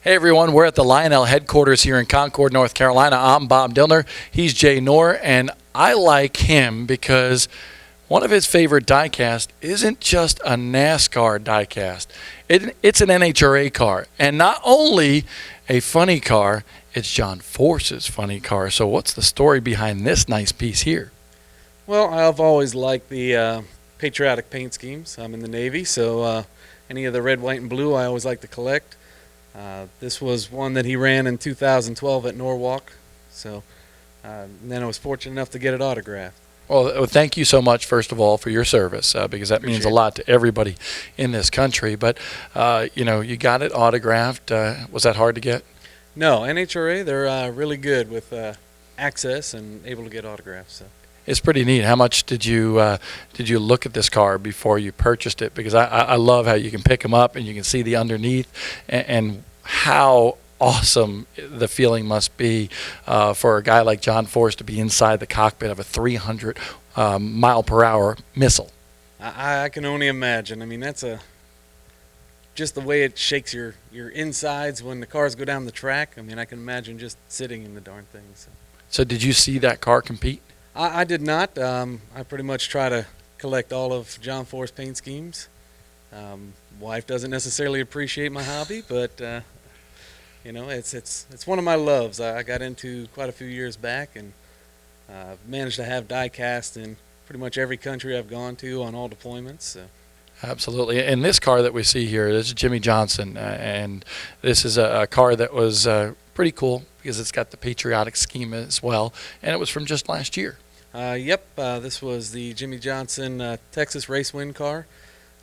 Hey everyone, we're at the Lionel headquarters here in Concord, North Carolina. I'm Bob Dillner. He's Jay Knorr, and I like him because one of his favorite diecast isn't just a NASCAR diecast. It's an NHRA car, and not only a funny car, it's John Force's funny car. So what's the story behind this nice piece here? Well, I've always liked the patriotic paint schemes. I'm in the Navy, so any of the red, white, and blue I always like to collect. This was one that he ran in 2012 at Norwalk, so and then I was fortunate enough to get it autographed. Well, thank you so much, first of all, for your service, because that means a lot to everybody in this country. But, you got it autographed. Was that hard to get? No, NHRA, they're really good with access and able to get autographs. So. It's pretty neat. How much did you look at this car before you purchased it? Because I love how you can pick them up and you can see the underneath, and how awesome the feeling must be for a guy like John Force to be inside the cockpit of a 300 mile per hour missile. I can only imagine. I mean, that's just the way it shakes your insides when the cars go down the track. I mean, I can imagine just sitting in the darn thing. So did you see that car compete? I did not. I pretty much try to collect all of John Force paint schemes. Wife doesn't necessarily appreciate my hobby, but it's one of my loves. I got into quite a few years back, and managed to have die cast in pretty much every country I've gone to on all deployments. So. Absolutely. And this car that we see here, this is Jimmy Johnson, and this is a car that was pretty cool because it's got the patriotic scheme as well, and it was from just last year. Yep, this was the Jimmy Johnson Texas race win car.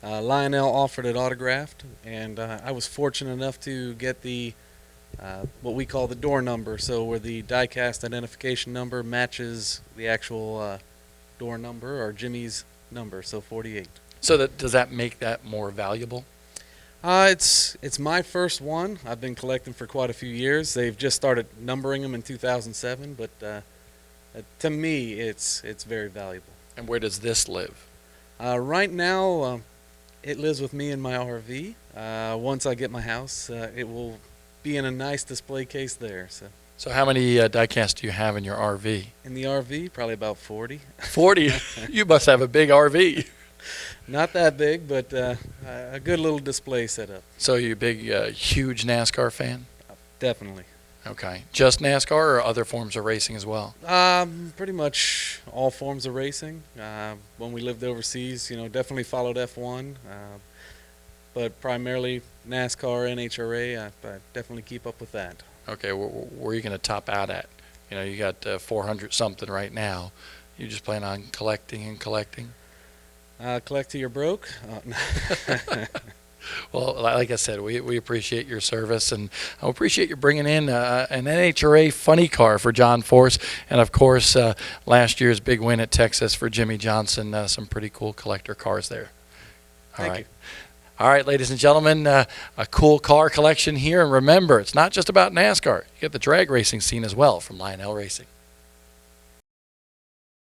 Lionel offered it autographed, and I was fortunate enough to get the what we call the door number, so where the die-cast identification number matches the actual door number, or Jimmy's number, so 48. So does that make that more valuable? It's my first one. I've been collecting for quite a few years. They've just started numbering them in 2007, but to me, it's very valuable. And where does this live? Right now, it lives with me in my RV. Once I get my house, it will be in a nice display case there. So how many diecast do you have in your RV? In the RV, probably about 40. 40? You must have a big RV. Not that big, but a good little display setup. So you a big, huge NASCAR fan? Definitely. Okay. Just NASCAR or other forms of racing as well? Pretty much all forms of racing. When we lived overseas, definitely followed F1, but primarily NASCAR, NHRA. I definitely keep up with that. Okay. Where are you going to top out at? You got 400 something right now. You just plan on collecting and collecting? Collect till you're broke. Well, like I said, we appreciate your service, and I appreciate you bringing in an NHRA funny car for John Force, and of course last year's big win at Texas for Jimmy Johnson. Some pretty cool collector cars there. Thank you. All right, ladies and gentlemen, a cool car collection here, and remember, it's not just about NASCAR. You get the drag racing scene as well from Lionel Racing.